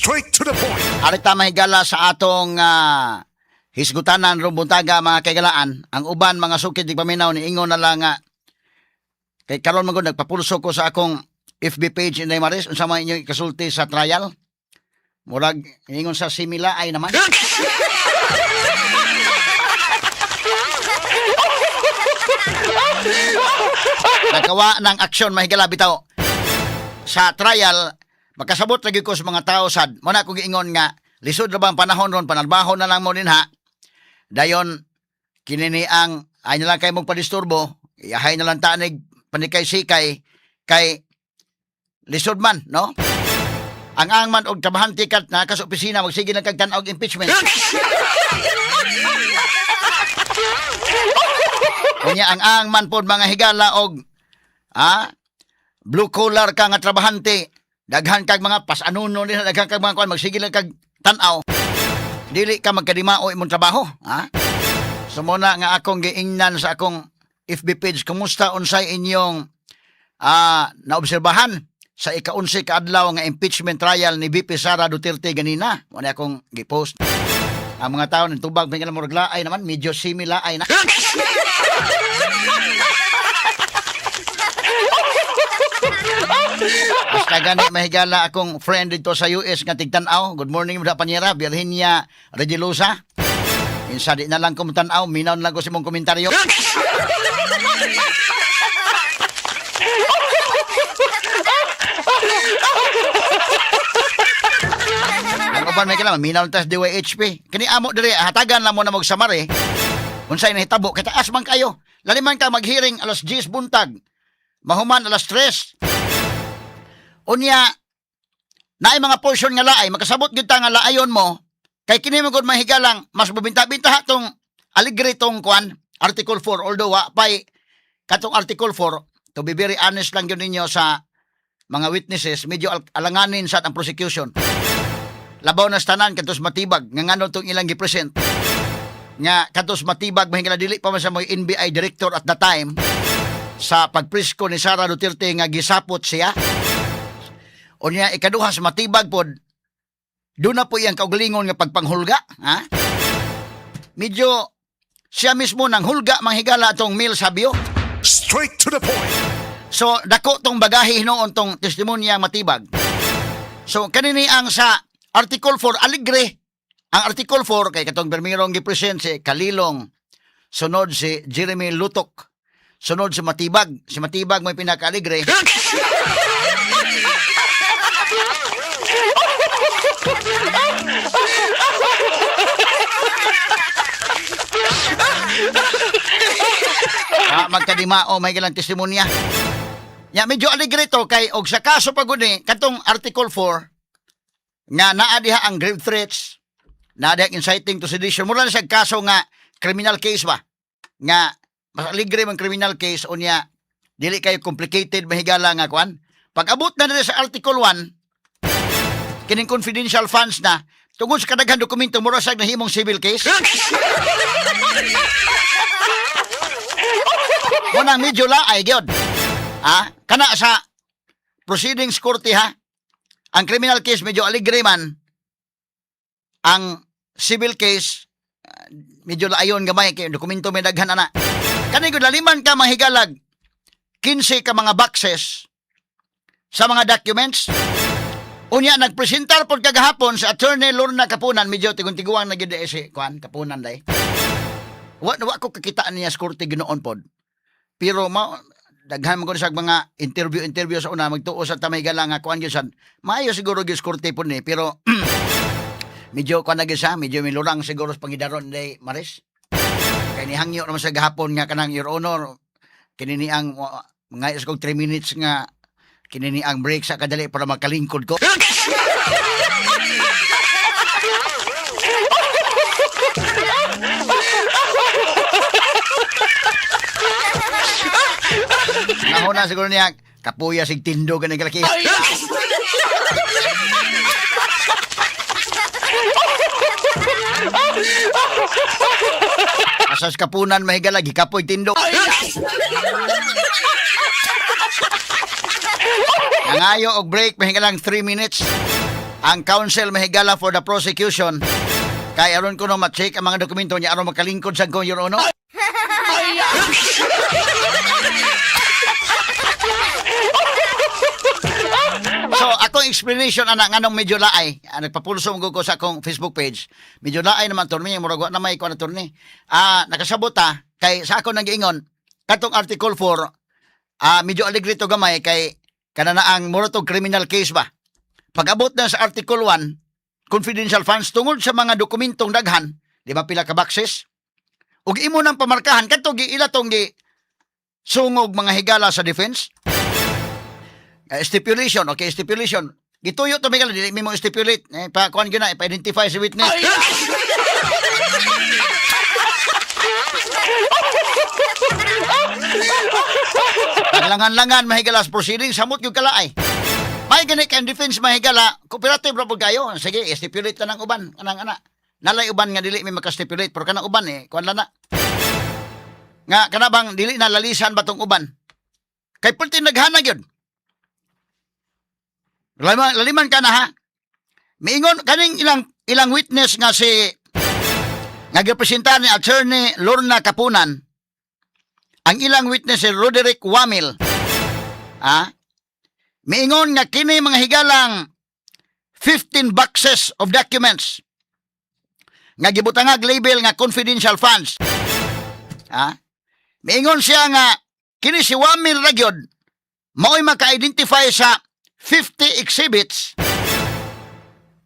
Straight to the point. Arita mahigala sa atong hisgutanan rumbuntaga mga kaigalaan. Ang uban mga sukid di paminaw ni ingon na lang nga kay karon magud nagpapulso ko sa akong FB page Inday Maris unsa man inyo ikasulti sa trial. Murag ingon sa simila ay naman. Nagawa ng aksyon mahigala bitaw. Sa trial, makasabot lagi ko sa mga tao sad. Muna kong giingon nga, lisod na ba ang panahon ron, panalbaho na lang mo din ha. Dayon, kinini ang, ay na lang kayo magpadisturbo, iyahay na lang tanig, panikay-sikay, kay lisod man, no? Ang angman og trabahan tikat na kas opisina, magsige na kagtanaw og impeachment. Kunya ang angman pod mga higala og blue collar ka nga trabahante, daghan kag mga pasanuno nila, daghan kag mga kuan magsige lang kag tan-aw. Dili ka magkadimao imong trabaho, ha? Sumuna nga akong giingnan sa akong FB page, kumusta unsay inyong naobserbahan sa ika-11 kaadlaw nga impeachment trial ni VP Sara Duterte ganina. Wala akong gipost. Ang mga tao nitubag may kanang murag laay naman, medyo simila ay na. Basta gani mahigala akong friend dito sa US nga tigtanaw. Good morning mga panyera, Virginia Regilosa. Insa di na lang ko tanaw, minaw na lang ko sa mong komentaryo. Ang uban may kailangan, minaw tas DYHP. Kani amo dire, hatagan lang mo na magsamari. Unsay nahitabo, kay taas man kayo. Laliman ka maghiring alas 10 buntag. Mahuman alas 3. Unya, naay mga portion nga laay, makasabot gyud ta nga laayon mo, kay kini magud mahigalang mas bubinta-binta tong aligre tong kwan, Article 4, although pay katong Article 4, to be very honest lang yun ninyo sa mga witnesses, medyo alanganin sa ang prosecution. Labaw na tanan katos matibag, nga ngano tong ilang gipresent. Nga katos matibag, mahingala dili pa man sa mga NBI director at the time, sa pagprisko ni Sara Duterte nga gisapot siya. O niya, ikaduha sa matibag pod, doon na po iyang kaugalingon nga pagpanghulga. Ha? Medyo siya mismo nang hulga manghigala itong Mil Sabio. Straight to the point. So, dako tong bagahe noon tong testimonya matibag. So, kanini ang sa Article 4, aligre. Ang Article 4, kay katong Bermirong gipresent si Kalilong, sunod si Jeremy Lutok, sunod si Matibag. Si Matibag may pinaka-aligre. Magkadimao may galang testimonya. Ya medyo aligre to kay og sa kaso pagud ni katong Article 4 nga naa diha ang grave threats, naa diha inciting to sedition. Mura na siya kaso nga criminal case ba? Nga mas aligre man criminal case unya dili kay complicated mahigala nga kwan. Pag abot na nila sa Article 1, kining confidential funds na tungod sa kadaghan dokumento mura sa nahimong civil case. Munang medyo laay gyud. Kana sa proceedings korte ha. Ang criminal case medyo aligre man. Ang civil case medyo laayon gamay kay dokumento may daghan ana. Kani gud laliman ka mahigalag 15 ka mga boxes sa mga documents. Unya nagpresentar pod kagahapon sa Attorney Lorna Kapunan, medyo tigun-tiguan na gid si kwan Kapunan day. Wa ko kakitaan niya sa korte ginoon pod. Pero daghan man ko sa mga interview sa una magtuo sa Tamaygala nga kuan gyud sad. Maayo siguro gyud korte pod ni, pero medyo kuan na gyud sa, medyo milurang siguro sa pangidaron day Maris. Kay ni hangyo naman sa gahapon nga kanang Your Honor, kinini ang mga isgog 3 minutes nga kinini ang break sa kadali para makalingkod ko. Nahuna siguro niya, kapuya sig tindo ka kalaki. Asas Kapunan mahigala, gikapoy tindo. Nangayo og break, mahigalang 3 minutes. ang counsel mahigala for the prosecution kay aron ko no ma-check ang mga dokumento niya aron makalingkod sa ko, Your Honor. So, akong explanation ana nganong medyo laay. Nagpapulso ko sa akong Facebook page. Medyo laay naman turni, murag na may ko na turni. Nakasabot kay sa ako nang giingon katong Article 4, medyo aligrito gamay kay kanana ang murag criminal case ba. Pag-abot na sa Article 1, confidential funds tungod sa mga dokumentong daghan, di ba pila ka boxes? Ug imo nang pamarkahan kadto giila tong gi sungog mga higala sa defense. Stipulation, okay, stipulation. Gituyo to Miguel, dili mo stipulate. Pa kuan gyud na, pa-identify si witness. Langan-langan mahigalas proceeding samot gyud kalaay. May gani kay defense mahigala, cooperative ra pud kayo. Sige, stipulate ta ng uban kanang ana. Nalay uban nga dili may maka-stipulate pero kanang uban kuan lang na. Nga kana bang dili na lalisan batong uban. Kay pulti naghana gyud. Laliman ka na ha. Miingon kaning ilang witness nga si nagrepresenta ni Attorney Lorna Kapunan. Ang ilang witness si Roderick Wamil. Miingon nga kini mga higalang 15 boxes of documents nga gibutangag label nga confidential funds. Miingon siya nga kini si Wamil ragyod mao'y maka-identify sa 50 exhibits,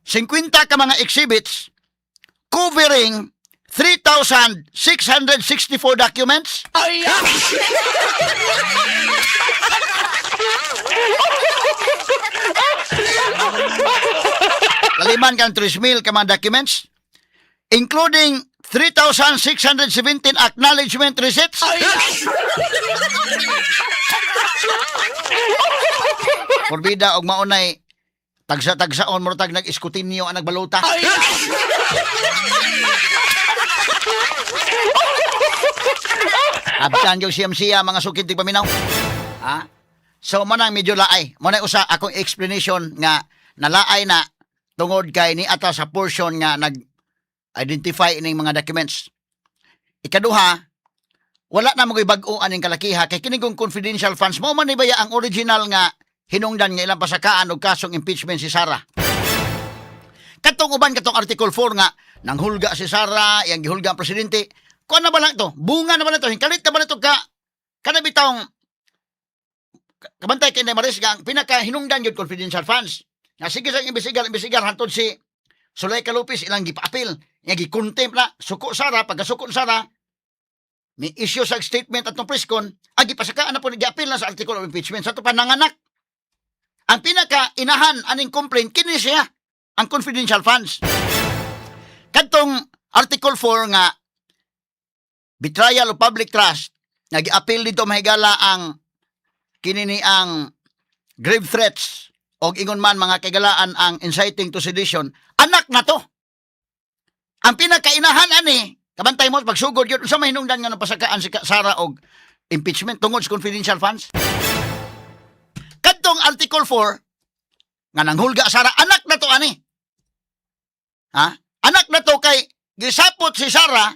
50 ka mga exhibits, covering 3,664 documents. Laliman kang 3,000 ka mga documents, including 3,617 acknowledgement receipts. Porbida og maunay tagsa-tagsaon mo tag nag-iskutinyo ang nagbaluta. Abtan yung siyam-siya mga sukid tig paminaw. So manang medyo laay. Mo na usa akong explanation nga nalaay na tungod kay ni ata sa portion nga nag-identify ining mga documents. Ikaduha, wala na mo'y bag-o aning kalakiha kay kining confidential funds mo man ibaya ang original nga hinungdan nga ilang pasakaan og kasong impeachment si Sara. Katong uban katong Article 4 nga nanghulga si Sara, yang gihulga ang presidente. Kuan na ba lang to? Bunga na ba na to? Hingkalit na ba na to kana bitawng kabantay kay Maris nga pinaka hinungdan gyud confidential funds. Nga sige sa imbestigar hantod si Sulay Calupis ilang gipa-apil, nga gi-contempt na suko Sara pagkasuko Sara. May issue sa statement atong preskon, agi pasakaan na po nag-appeal na sa article of impeachment sa ito pananganak. Ang pinaka-inahan aning complaint, kini siya, ang confidential funds. Kadtong article 4 nga, betrayal of public trust, nag-appeal dito mahigala ang kinini ang grave threats o ingon man mga kagalaan ang inciting to sedition, anak na to. Ang pinaka-inahan ani, kabantay mo, pagsugod yun, sa mahinungdan nga napasakaan si Sara og impeachment tungod sa confidential funds. Kadtong Article 4, nga nanghulga Sara, anak na to ani. Anak na to kay gisapot si Sara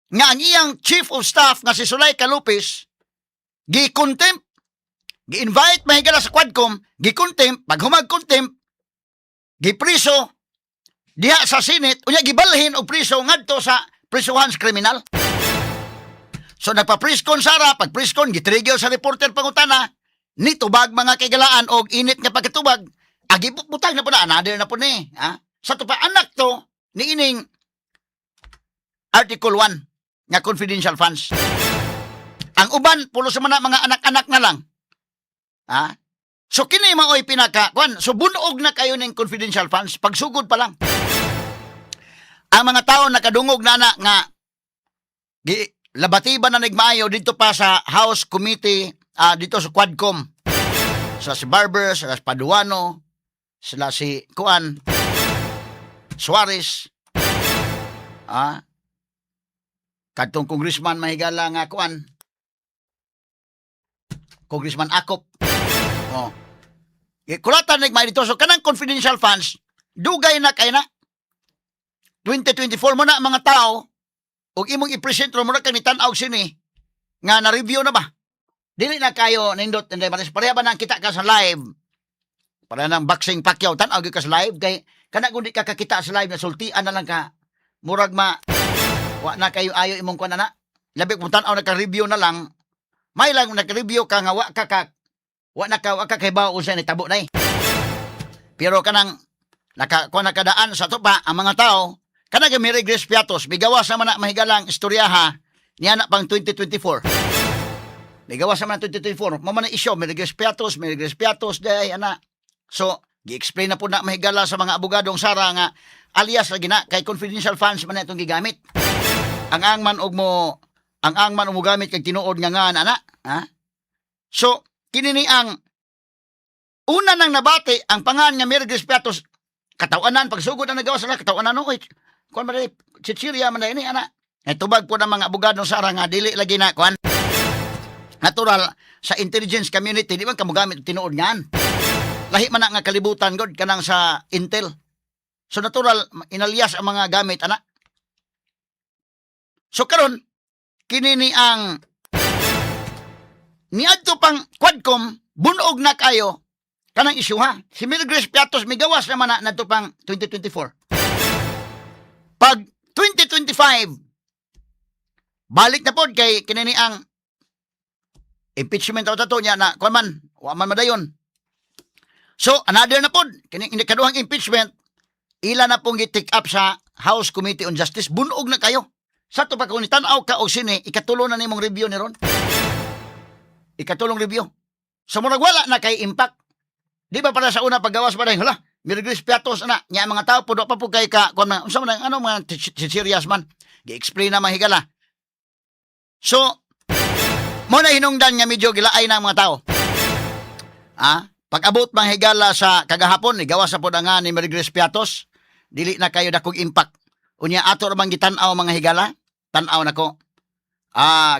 nga ang iyang chief of staff nga si Sulay Calupis gi-contempt, gi-invite mahigala sa Quadcom, gi-contempt, pag humag-contempt, gi-priso diha sa Senate, unya gibalhin og priso ngadto sa prisuhan sa kriminal. So nagpa-priskon Sara, pag-priskon gitrigger sa reporter pangutana, ni tubag mga kagalaan og init nga pagkatubag, agi butang na po na, another na po ni. Sa to pa anak to, ni ining Article 1 nga confidential funds. Ang uban, pulo sa mga anak-anak na lang. So kini maoy pinaka, so bunog na kayo ng confidential funds, pagsugod pa lang. Ang mga tao nakadungog na nga, labatiban na nagmaayo dito pa sa House Committee, dito sa Quadcom. Sila si Barber, sila si Paduano, sila si Kuan, Suarez, kadtong congressman mahigala nga Kuan, Congressman Akop. Kulatan nagmaayo dito. So kanang confidential funds, dugay na kay na 2024 mo na ang mga tao ug imong i-present ro mo na kang nitan-aw sini nga na-review na ba? Dili na kayo nindot and maris pareha ba nang kita ka sa live? Para nang boxing Pacquiao tan-aw gyud ka sa live kay kana kun di ka kakita sa live na sultian na lang ka. Murag wa na kayo ayo imong kuan na. Labi kung tan-aw naka-review na lang, may lang naka-review ka nga wa ka kay bao usa ni tabo nay. Pero kanang kuan nakadaan sa tupa ang mga tao kana ga Mary Grace Piatos bigawas naman na mahigalang istoryaha niya na pang 2024. Bigawas naman na 2024. Mama na isyo Mary Grace Piatos day ana. So, gi-explain na po na mahigala sa mga abogadong Sara nga alias lagi na kay confidential funds man na itong gigamit. Ang angman og mo gamit kay tinuod nga ana, ha? So, kini ni ang una nang nabati ang pangan nga Mary Grace Piatos katawanan pagsugod ang nagawa sila katawanan no oy. Kuan man chichirya man ini ana. Tubag po ng mga abogadong Sara nga dili lagi na kuan. Natural sa intelligence community di man kamo gamit tinuod ngan. Lahi man na nga kalibutan god kanang sa intel. So natural inalias ang mga gamit ana. So karon kini ni ang niadto pang Quadcom bunog na kayo kanang isyu ha. Si Mary Grace Piatos migawas naman na nadto pang 2024. Pag 2025 balik na pod kay kini ni ang impeachment auto to niya na kuan man wa man madayon. So, another na po, kaduhang impeachment, ila na pong gi-take up sa House Committee on Justice, bunog na kayo. Sa to pa kung itanaw ka o sini, ikatulo na nimong review ni Ron. Ikatulong review. So, murag wala na kay impact. Di ba para sa una paggawas ba dahil, hala, Mary Grace Piatos na, niya mga tao, puno pa po kay ka, kung unsa man, ano mga serious man, gi-explain na mahigala. So, mo na hinungdan nga medyo gilaay na ang mga tao. Pag-abot mang higala sa kagahapon, gawas sa podanga ni Mary Grace Piatos, dili na kayo dakog impact. Unya ato ramang gitanaw mga higala, tanaw nako.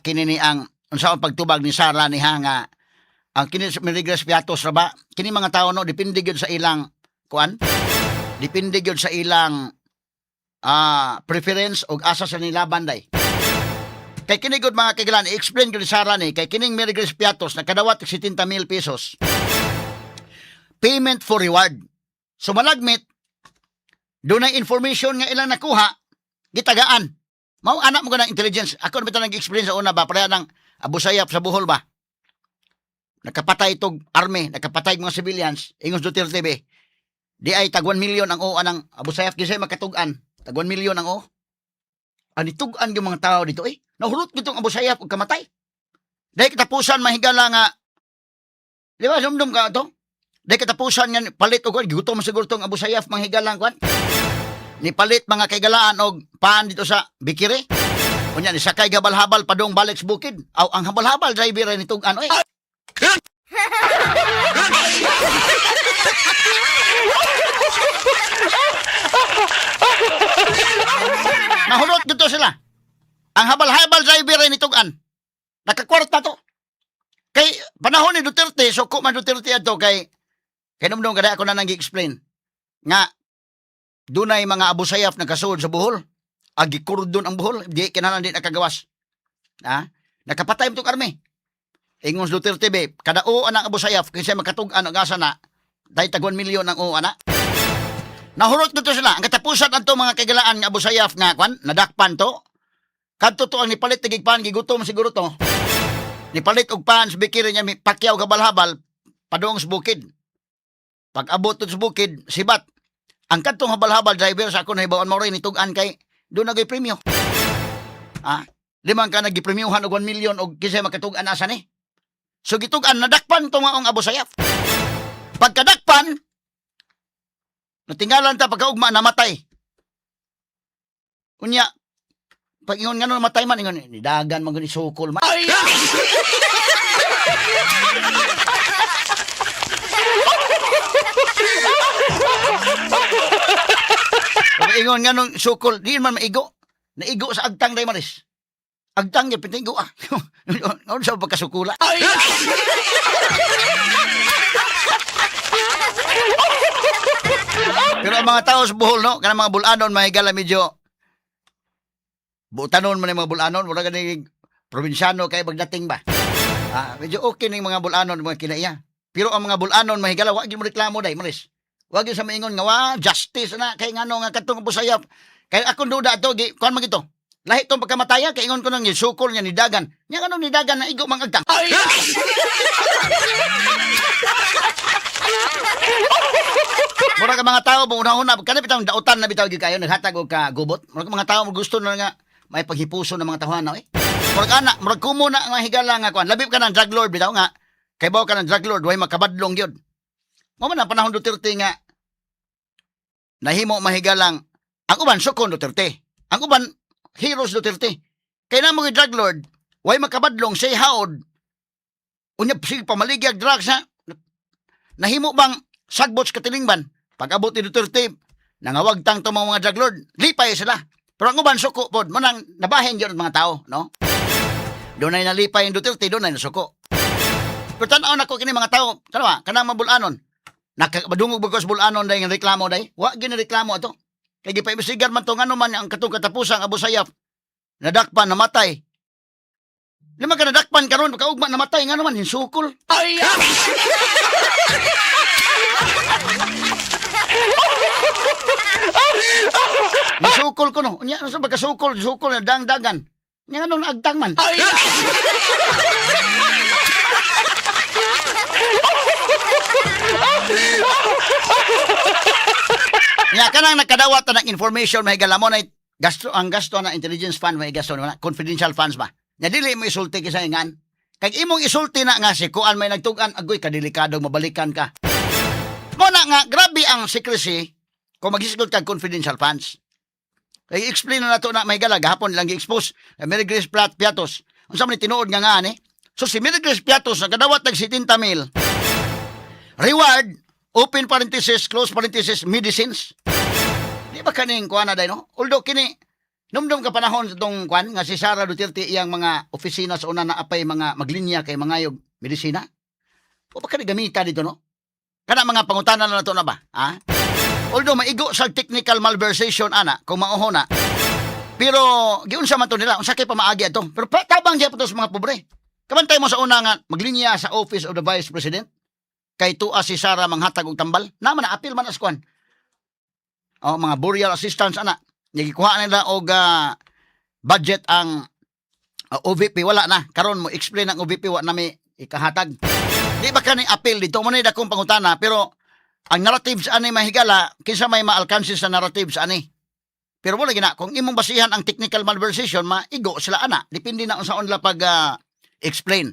Kini ni ang unsaon pagtubag ni Sara ni nga ang kini Mary Grace Piatos ra ba? Kini mga tao no depende gyud sa ilang kuan. Depende gyud sa ilang preference og asa sa nilaban day. Kay kini gud mga kaigalan, i-explain ko ni Sara ni kay kining Mary Grace Piatos nakadawat og 70,000 pesos. Payment for reward. So malagmit, doon ang information nga ilang nakuha, gitagaan. Mao anak mo ka ng intelligence. Ako na bitaw nag-experience sa una ba, pareha ng Abu Sayyaf sa Bohol ba? Nakapatay itong army, nakapatay mga civilians, ingos Duterte be. Di ay tag 1 million ang o anang Abu Sayyaf, kisay makatugan. Tag 1 million ang o. Anitugan yung mga tao dito eh. Nahurot itong Abu Sayyaf o kamatay. Dahil katapusan mahigala nga, di ba, sumdum ka ito? Dahil katapusan nga palit o kwan, gutom siguro itong Abu Sayyaf manghigalang kwan. Ni palit mga kaigalaan o paan dito sa Bikiri. Kunya ni sakay habal-habal padong balik sa bukid. Aw ang habal-habal driver ni tug ano eh. Nahulot dito sila. Ang habal-habal driver ni tugan. Nakakwarta to. Kay panahon ni Duterte, so ko man Duterte ato kay numdum kada ako na nang gi-explain nga dunay mga Abu Sayyaf na kasuod sa Bohol. Agikurdon ang Bohol, di kinahanglan din nakagawas. Nakapatay mo itong army. Ingos Duterte be, kada o anang Abu Sayyaf, kasi makatug-an ang asa na, dahil tag 1 million ang o ana. Nahurot dito sila, ang katapusan ang to mga kagalaan ng Abu Sayyaf nga, kwan, nadakpan to. Kadto to ang nipalit tigigpan, gigutom siguro to. Nipalit og pan, Bikiri niya, Pacquiao habal-habal, padong sa bukid. Pag abot to sa bukid, sibat. Ang kadtong habal-habal driver sa ako na hibawan mo rin, itugan kay, doon nag-premyo. Limang ka nag-premyohan og 1 million og kisay makatugan asa ni. So gitugan, nadakpan to nga ang Abu Sayyaf. Pagkadakpan, natinggalan ta pagkaugma, namatay. Unya, pag ingon nga namatay man, ingon, nidagan man ni sukol man. Pag ingon nga nung sukol, di man maigo. Naigo sa agtang day maris. Agtang niya, pintigo Ano sa pagkasukula? Pero ang mga tao sa Bohol, no? Kanang mga bulanon, mahigala medyo butanon man yung mga bulanon, wala ganing probinsyano kay pagdating ba. Medyo okay na yung mga bulanon, mga kinaiya. Pero ang mga bulanon, mahigala, wag yung reklamo day, maris. Wag yung sa maingon nga, justice na, kay nga nga katong busayap. Kaya akong duda ito, kuhan mag ito. Lahi itong pagkamataya, kay ingon ko nang sukol niya ni Dagan. Nga ni Dagan na igo mang agtang. Mura ka mga tao, una-una, kanip itang dautan na bitaw kayo, naghatag o ka gubot. Mura ka mga tao, gusto na nga, may paghipuso ng mga tahuan na, eh. Mura ka na, mura kumo na nga higala nga, kuhan. Labib ka ng drug lord, bitaw nga. Kay bawa ka ng drug lord, way makabadlong yun. Mama na, panahon Duterte nga, nahimo mahigalang, ang uban, sukon Duterte. Ang uban, heroes Duterte. Kaya na mga drug lord, way makabadlong, say haod, unya, sige, pamaligya, drugs, ha? Nahimo bang sagbots katilingban? Pag abot ni Duterte, nangawag tang mga drug lord, lipay sila. Pero ang uban, suko po, manang nabahin yun mga tao, no? Doon ay nalipay yung Duterte, doon ay nasuko. Pero tanaw na ko kini mga tao, tanawa, kanang mabulanon, nakabadungog bagos bulanon dahil yung reklamo dahil, wag ginareklamo ito. Kaya gipaibisigan man to, ano man ang katong katapusang Abu Sayyaf, nadakpan, namatay. Lima ka nadakpan karon kaugma namatay, nga naman, hinsukol. Ay! Nisukol ko no. Nya sa pagkasukol, sukol na dang-dagan. Nya ano naagtang man. Ay! Nya kanang nakadawat na ng information may galamon ay gasto ang gasto na intelligence fund may gasto na confidential funds ba. Nya dili mo isulti kisa ingan. Kag imong isulti na nga si kuan may nagtugan agoy kadelikado mabalikan ka. Mo na nga grabe ang secrecy kung maghisgot kag confidential funds. I-explain na nato na may galag hapon lang gi-expose Mary Grace Piatos. Unsa man tinuod nga ani? So si Mary Grace Piatos nakadawat tag 70 mil. Reward open parenthesis close parenthesis medicines. Di ba kaning kuan na day no? Although kini numdum ka panahon sa tong kuan nga si Sara Duterte iyang mga opisina sa una na apay mga maglinya kay mangayog medisina. O ba kani gamita dito no? Kana mga pangutanan na nato na ba? Ha? Although maigo sa technical malversation ana kung mauho na. Pero giunsa man to nila, unsa kay pamaagi ato. Pero tabang gyud to sa mga pobre. Kabantay mo sa una nga maglinya sa Office of the Vice President kay tuwa si Sara manghatag og tambal. Naman na apil man as kwan. O mga burial assistance ana. Nagikuha nila og budget ang OVP wala na. Karon mo explain ang OVP wa na may ikahatag. Di ba kani apil dito mo na dakong pangutana pero ang narratives ani mahigala kinsa may maalkansi sa narratives ani. Pero wala gina kung imong basihan ang technical malversation maigo sila ana depende na unsa nila pag explain.